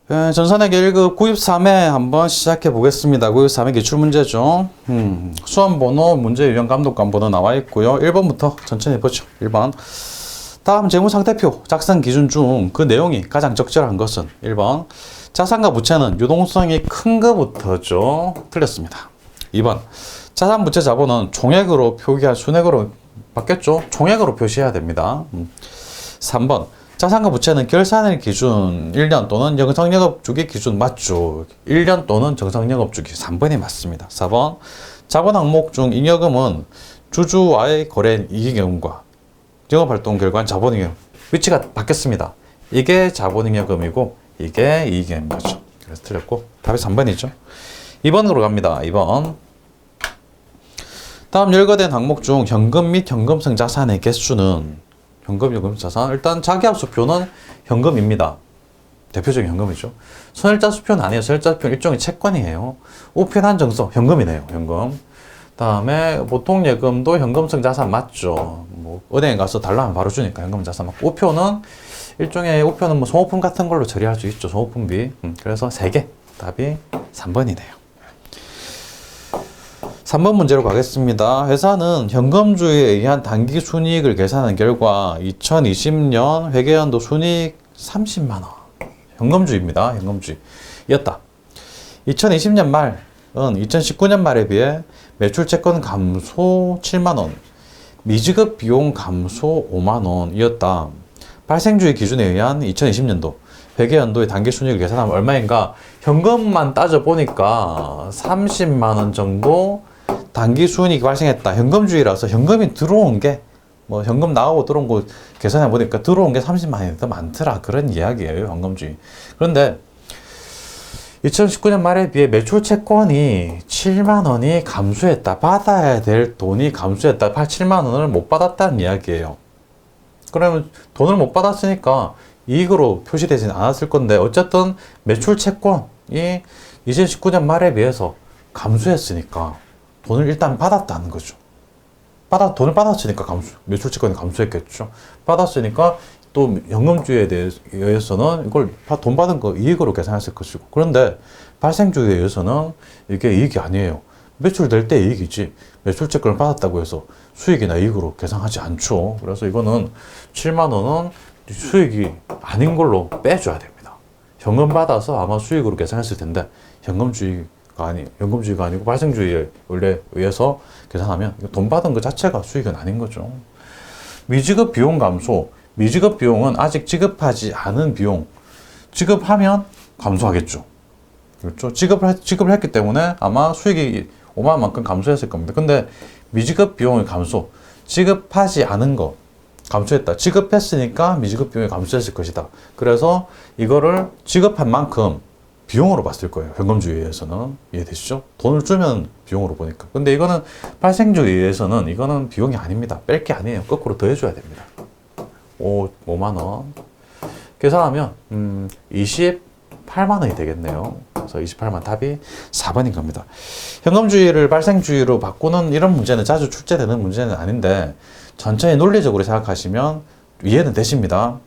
전산회계 1급 93회 한번 시작해 보겠습니다. 93회 기출문제죠. 수험번호, 문제 유형 감독관 번호 나와 있고요. 1번부터 천천히 보죠. 1번. 다음 재무상태표 작성 기준 중 그 내용이 가장 적절한 것은 1번. 자산과 부채는 유동성이 큰 것부터죠. 틀렸습니다. 2번. 자산, 부채, 자본은 총액으로 표기할 순액으로 바뀌었죠. 총액으로 표시해야 됩니다. 3번. 자산과 부채는 결산일 기준 1년 또는 정상영업주기 기준 맞죠. 1년 또는 정상영업주기 3번이 맞습니다. 4번. 자본 항목 중 잉여금은 주주와의 거래인 이익잉여금과 영업활동 결과한 자본잉여금 위치가 바뀌었습니다. 이게 자본잉여금이고 이게 이익잉여금인 거죠. 그래서 틀렸고 답이 3번이죠. 2번으로 갑니다. 2번. 다음 열거된 항목 중 현금 및 현금성 자산의 개수는 현금, 요금, 자산. 일단 자기합수표는 현금입니다. 대표적인 현금이죠. 손해일자 수표는 아니에요. 손해일자 수표는 일종의 채권이에요. 우편 한정서 현금이네요. 현금. 다음에 보통 예금도 현금성 자산 맞죠. 뭐 은행에 가서 달라면 바로 주니까 현금 자산 맞고. 우표는 일종의 우표는 뭐 소모품 같은 걸로 처리할 수 있죠. 소모품비. 그래서 3개. 답이 3번이네요. 3번 문제로 가겠습니다. 회사는 현금주의에 의한 단기 순이익을 계산한 결과 2020년 회계연도 순이익 30만원. 현금주의입니다. 현금주의였다. 2020년 말은 2019년 말에 비해 매출 채권 감소 7만원, 미지급 비용 감소 5만원이었다. 발생주의 기준에 의한 2020년도 회계연도의 단기 순이익을 계산하면 얼마인가? 현금만 따져보니까 30만원 정도 단기 수익이 발생했다. 현금주의라서 현금이 들어온 게 뭐 현금 나오고 들어온 거 계산해 보니까 들어온 게 30만 원이 더 많더라. 그런 이야기예요. 현금주의. 그런데 2019년 말에 비해 매출 채권이 7만 원이 감소했다. 받아야 될 돈이 감소했다. 7만 원을 못 받았다는 이야기예요. 그러면 돈을 못 받았으니까 이익으로 표시되지는 않았을 건데 어쨌든 매출 채권이 2019년 말에 비해서 감소했으니까 돈을 일단 받았다는 거죠. 돈을 받았으니까 매출 채권이 감소했겠죠. 받았으니까 또 현금주의에 의해서는 이걸 돈 받은 거 이익으로 계산했을 것이고. 그런데 발생주의에 의해서는 이게 이익이 아니에요. 매출될 때 이익이지. 매출 채권을 받았다고 해서 수익이나 이익으로 계산하지 않죠. 그래서 이거는 7만 원은 수익이 아닌 걸로 빼줘야 됩니다. 현금 받아서 아마 수익으로 계산했을 텐데 현금주의가 아니고 발생주의에 원래 의해서 계산하면 돈 받은 것 자체가 수익은 아닌 거죠. 미지급 비용 감소. 미지급 비용은 아직 지급하지 않은 비용. 지급하면 감소하겠죠. 그렇죠? 지급을 했기 때문에 아마 수익이 5만 원만큼 감소했을 겁니다. 근데 미지급 비용의 감소. 지급하지 않은 거 감소했다. 지급했으니까 미지급 비용이 감소했을 것이다. 그래서 이거를 지급한 만큼 비용으로 봤을 거예요. 현금주의에서는. 이해되시죠? 돈을 주면 비용으로 보니까. 근데 이거는 발생주의에서는 이거는 비용이 아닙니다. 뺄 게 아니에요. 거꾸로 더해줘야 됩니다. 5만 원. 계산하면 28만 원이 되겠네요. 그래서 28만 답이 4번인 겁니다. 현금주의를 발생주의로 바꾸는 이런 문제는 자주 출제되는 문제는 아닌데 천천히 논리적으로 생각하시면 이해는 되십니다.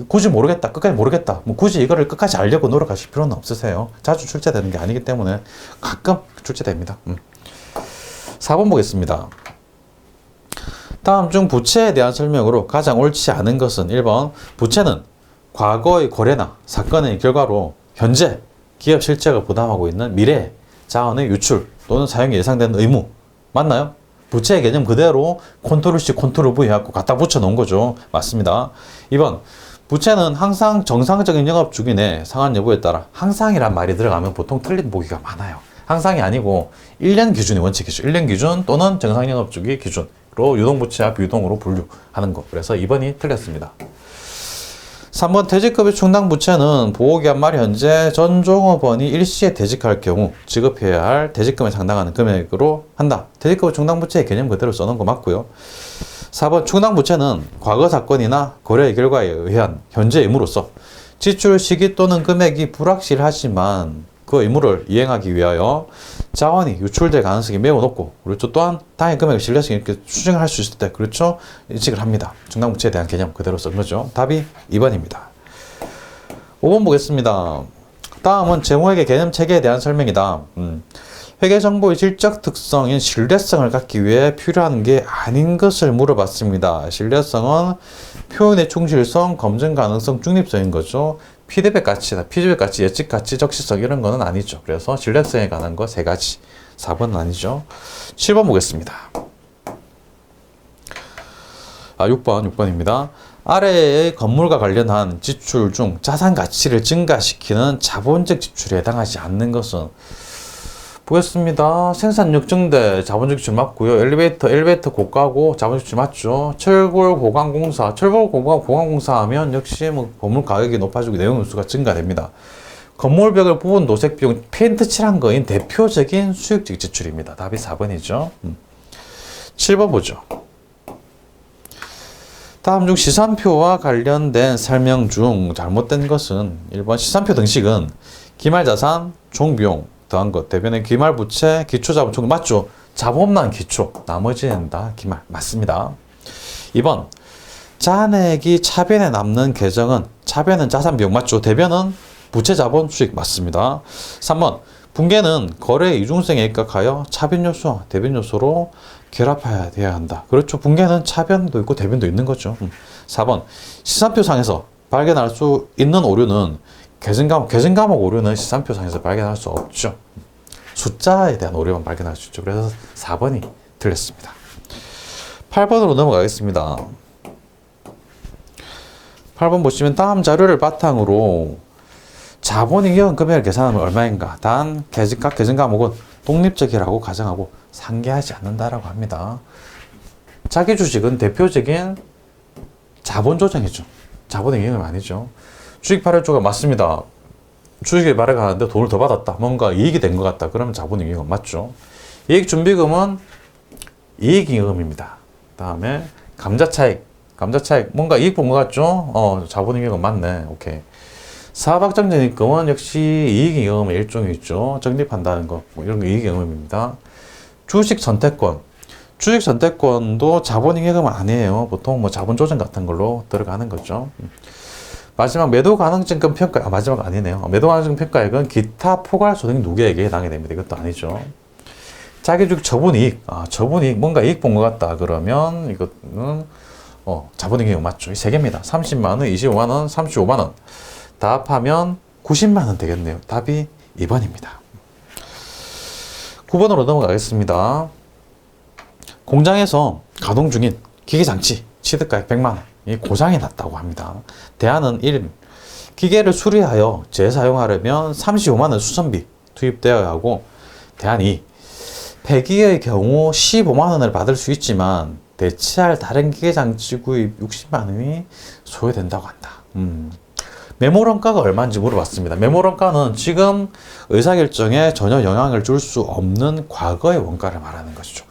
굳이 모르겠다. 끝까지 모르겠다. 뭐 굳이 이거를 끝까지 알려고 노력하실 필요는 없으세요. 자주 출제되는 게 아니기 때문에 가끔 출제됩니다. 4번 보겠습니다. 다음 중 부채에 대한 설명으로 가장 옳지 않은 것은 1번. 부채는 과거의 거래나 사건의 결과로 현재 기업 실체가 부담하고 있는 미래 자원의 유출 또는 사용이 예상되는 의무. 맞나요? 부채의 개념 그대로 컨트롤 C, 컨트롤 V 해갖고 갖다 붙여 놓은 거죠. 맞습니다. 2번. 부채는 항상 정상적인 영업 주기 내 상환 여부에 따라 항상이란 말이 들어가면 보통 틀린 보기가 많아요. 항상이 아니고 1년 기준이 원칙이죠. 1년 기준 또는 정상 영업 주기 기준으로 유동부채와 비유동으로 분류하는 거. 그래서 2번이 틀렸습니다. 3번 퇴직급여 충당 부채는 보호기한 말 현재 전 종업원이 일시에 퇴직할 경우 지급해야 할 퇴직금에 상당하는 금액으로 한다. 퇴직급여 충당 부채의 개념 그대로 써놓은 거 맞고요. 4번 충당 부채는 과거 사건이나 거래 결과에 의한 현재 의무로서 지출 시기 또는 금액이 불확실하지만 그 의무를 이행하기 위하여 자원이 유출될 가능성이 매우 높고, 그렇죠. 또한 당해 금액을 신뢰성 있게 추정을 할 수 있을 때, 그렇죠. 인식을 합니다. 충당부채에 대한 개념 그대로 쓴 거죠. 답이 2번입니다. 5번 보겠습니다. 다음은 재무회계 개념 체계에 대한 설명이다. 회계정보의 질적 특성인 신뢰성을 갖기 위해 필요한 게 아닌 것을 물어봤습니다. 신뢰성은 표현의 충실성, 검증 가능성, 중립성인 거죠. 피드백 가치다. 피드백 가치, 예측 가치, 적시성 이런 거는 아니죠. 그래서 신뢰성에 관한 거 세 가지. 4번은 아니죠. 7번 보겠습니다. 6번입니다. 아래의 건물과 관련한 지출 중 자산 가치를 증가시키는 자본적 지출에 해당하지 않는 것은 보겠습니다. 생산력 증대 자본적 지출 맞고요. 엘리베이터 고가고 자본적 지출 맞죠. 철골 보강공사 하면 역시 뭐 건물 가격이 높아지고 내용 연수가 증가됩니다. 건물벽을 부분 도색 비용 페인트 칠한 거인 대표적인 수익적 지출입니다. 답이 4번이죠. 7번 보죠. 다음 중 시산표와 관련된 설명 중 잘못된 것은 1번 시산표 등식은 기말자산, 종비용 더한 것 대변인 기말부채, 기초자본 총 맞죠? 자본만 기초 나머지는 다 기말 맞습니다. 2번 잔액이 차변에 남는 계정은 차변은 자산비용 맞죠? 대변은 부채자본 수익 맞습니다. 3번 분계는 거래 이중성에 입각하여 차변 요소와 대변 요소로 결합해야 돼야 한다. 그렇죠. 분계는 차변도 있고 대변도 있는 거죠. 4번 시산표상에서 발견할 수 있는 오류는 계정 과목 오류는 시산표상에서 발견할 수 없죠. 숫자에 대한 오류만 발견할 수 있죠. 그래서 4번이 틀렸습니다. 8번으로 넘어가겠습니다. 8번 보시면 다음 자료를 바탕으로 자본잉여금 금액을 계산하면 얼마인가? 단 각 계정 과목은 독립적이라고 가정하고 상계하지 않는다라고 합니다. 자기 주식은 대표적인 자본 조정이죠. 자본잉여금 아니죠. 주식 발행조가 맞습니다. 주식을 발행하는데 돈을 더 받았다. 뭔가 이익이 된 것 같다. 그러면 자본잉여금 맞죠. 이익준비금은 이익잉여금입니다. 다음에 감자차익 뭔가 이익 본 것 같죠? 자본잉여금 맞네. 오케이. 사업확정적립금은 역시 이익잉여금의 일종이죠. 적립한다는 거, 뭐 이런 거 이익잉여금입니다. 주식선택권도 자본잉여금은 아니에요. 보통 뭐 자본조정 같은 걸로 들어가는 거죠. 마지막 매도가능증금 평가, 마지막 아니네요. 매도가능증금 평가액은 기타 포괄소득 누계에게 해당이 됩니다. 이것도 아니죠. 자기주식 처분이익, 처분이익 뭔가 이익 본 것 같다. 그러면 이거는 자본잉여금 맞죠. 이 세 개입니다. 30만원, 25만원, 35만원. 다 합하면 90만원 되겠네요. 답이 2번입니다. 9번으로 넘어가겠습니다. 공장에서 가동 중인 기계장치 취득가액 100만원 이 고장이 났다고 합니다. 대안은 1. 기계를 수리하여 재사용하려면 35만원 수선비 투입되어야 하고, 대안 2. 폐기의 경우 15만원을 받을 수 있지만 대체할 다른 기계장치 구입 60만원이 소요된다고 한다. 메모런가가 얼마인지 물어봤습니다. 메모런가는 지금 의사결정에 전혀 영향을 줄 수 없는 과거의 원가를 말하는 것이죠.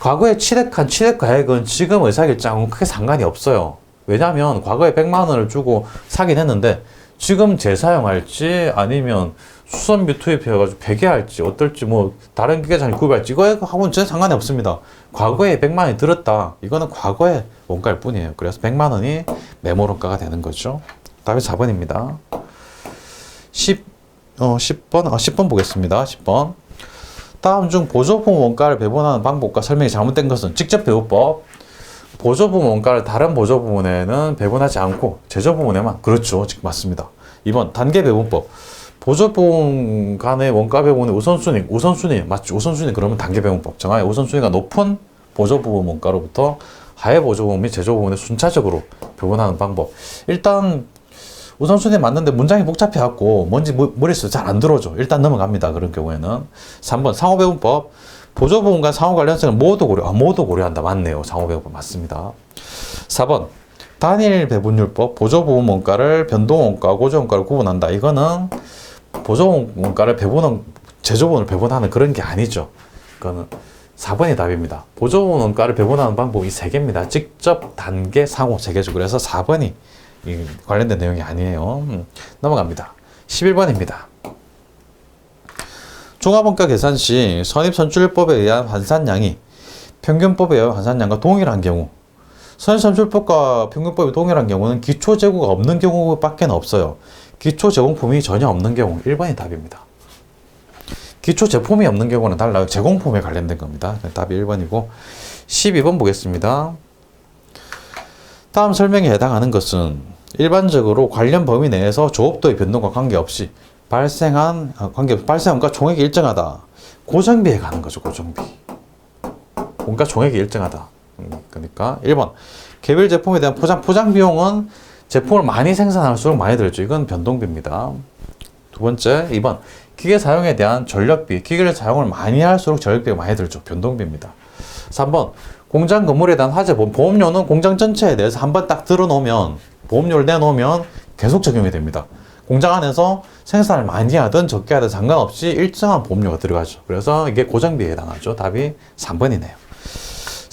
과거에 취득한 취득가액은 지금 의사결정하고는 크게 상관이 없어요. 왜냐하면 과거에 100만 원을 주고 사긴 했는데 지금 재사용할지 아니면 수선비 투입해가지고 폐기할지 어떨지 뭐 다른 기계장치 구입할지 이거하고는 전혀 상관이 없습니다. 과거에 100만 원이 들었다. 이거는 과거의 원가일 뿐이에요. 그래서 100만 원이 메모런가가 되는 거죠. 답이 4번입니다. 10번 보겠습니다. 10번. 다음 중 보조부문 원가를 배분하는 방법과 설명이 잘못된 것은 직접 배분법. 보조부문 원가를 다른 보조부문에는 배분하지 않고 제조부문에만. 그렇죠. 지금 맞습니다. 2번 단계 배분법. 보조부문 간의 원가 배분의 우선순위 맞죠. 우선순위 그러면 단계 배분법. 정하여 우선순위가 높은 보조부문 원가로부터 하위 보조부문 및 제조부문에 순차적으로 배분하는 방법. 일단 우선순위에 맞는데 문장이 복잡해갖고 뭔지 머릿속에 잘 안 들어오죠. 일단 넘어갑니다. 그런 경우에는. 3번 상호배분법. 보조부문과 상호 관련성을 모두 고려한다. 맞네요. 상호배분법 맞습니다. 4번 단일 배분율법. 보조부문 원가를 변동원가, 고정원가를 구분한다. 이거는 보조부문 원가를 제조부문을 배분하는 그런 게 아니죠. 이거는 4번이 답입니다. 보조부문 원가를 배분하는 방법이 3개입니다. 직접, 단계, 상호 3개죠. 그래서 4번이 관련된 내용이 아니에요. 넘어갑니다. 11번입니다. 종합원가 계산 시 선입선출법에 의한 환산량이 평균법에 의한 환산량과 동일한 경우, 선입선출법과 평균법이 동일한 경우는 기초재고가 없는 경우밖에 없어요. 기초 제공품이 전혀 없는 경우 1번이 답입니다. 기초 제품이 없는 경우는 달라요. 제공품에 관련된 겁니다. 답이 1번이고 12번 보겠습니다. 다음 설명에 해당하는 것은 일반적으로 관련 범위 내에서 조업도의 변동과 관계없이 발생원가 총액이 일정하다. 고정비에 가는 거죠. 고정비. 원가 총액이 일정하다. 그러니까 1번 개별 제품에 대한 포장 비용은 제품을 많이 생산할수록 많이 들죠. 이건 변동비입니다. 두 번째 2번 기계 사용에 대한 전력비. 기계를 사용을 많이 할수록 전력비가 많이 들죠. 변동비입니다. 3번 공장 건물에 대한 화재 보험료는 공장 전체에 대해서 한번 딱 들어놓으면 보험료를 내놓으면 계속 적용이 됩니다. 공장 안에서 생산을 많이 하든 적게 하든 상관없이 일정한 보험료가 들어가죠. 그래서 이게 고정비에 해당하죠. 답이 3번이네요.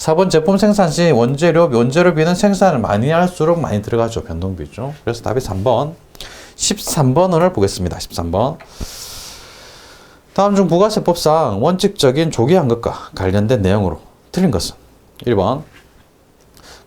4번 제품 생산 시 원재료비는 생산을 많이 할수록 많이 들어가죠. 변동비죠. 그래서 답이 3번. 13번을 보겠습니다. 13번. 다음 중 부가세법상 원칙적인 조기환급과 관련된 내용으로 틀린 것은 1번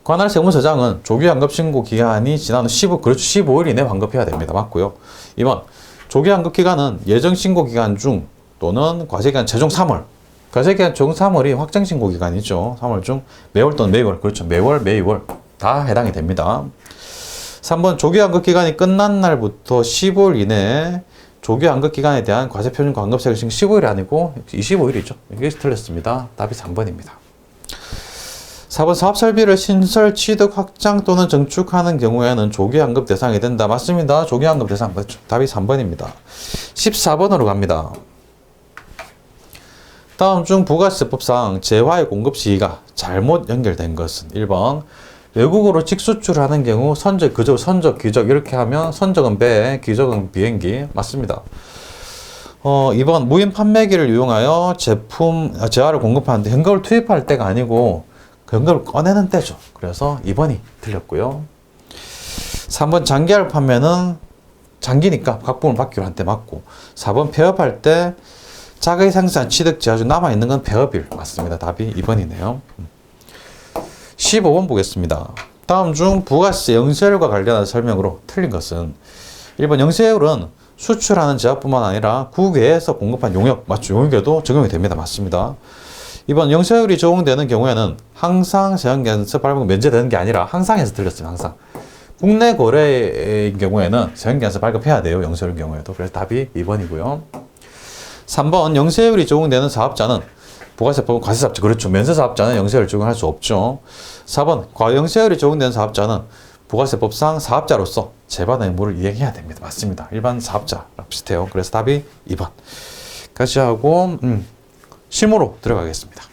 관할 세무서장은 조기환급 신고 기간이 지난 후 15일 이내 환급해야 됩니다. 맞고요. 2번 조기환급 기간은 예정 신고 기간 중 또는 과세기간 최종 3월 과세기간 최종 3월이 확정 신고 기간이죠. 3월 중 매월 또는 매월 그렇죠. 매월 다 해당이 됩니다. 3번 조기환급 기간이 끝난 날부터 15일 이내에 조기환급 기간에 대한 과세표준 환급세를 15일이 아니고 25일이죠. 이게 틀렸습니다. 답이 3번입니다. 4번 사업설비를 신설, 취득, 확장 또는 증축하는 경우에는 조기환급 대상이 된다. 맞습니다. 조기환급 대상 맞죠. 답이 3번입니다. 14번으로 갑니다. 다음 중 부가세법상 재화의 공급 시기가 잘못 연결된 것은 1번 외국으로 직수출하는 경우 선적, 기적 이렇게 하면 선적은 배, 기적은 비행기 맞습니다. 2번 무인 판매기를 이용하여 재화를 공급하는데 현금을 투입할 때가 아니고 현금을 꺼내는 때죠. 그래서 2번이 틀렸고요. 3번 장기할 판매는 장기니까 각본을 받기로 한 때 맞고 4번 폐업할 때 자가의 생산 취득 재화 중 남아있는 건 폐업일 맞습니다. 답이 2번이네요. 15번 보겠습니다. 다음 중 부가세 영세율과 관련한 설명으로 틀린 것은 1번 영세율은 수출하는 재화뿐만 아니라 국외에서 공급한 용역, 맞죠? 용역에도 적용이 됩니다. 맞습니다. 2번 영세율이 적용되는 경우에는 항상 세관계에서 발급 면제되는 게 아니라 항상에서 틀렸어요. 항상. 국내 거래인 경우에는 세관계에서 발급해야 돼요. 영세율인 경우에도. 그래서 답이 2번이고요. 3번 영세율이 적용되는 사업자는 부가세법은 과세사업자 그렇죠. 면세사업자는 영세율을 적용할 수 없죠. 4번 과영세율이 적용되는 사업자는 부가세법상 사업자로서 재반 의무를 이행해야 됩니다. 맞습니다. 일반 사업자랑 비슷해요. 그래서 답이 2번. 같이 하고 실무로 들어가겠습니다.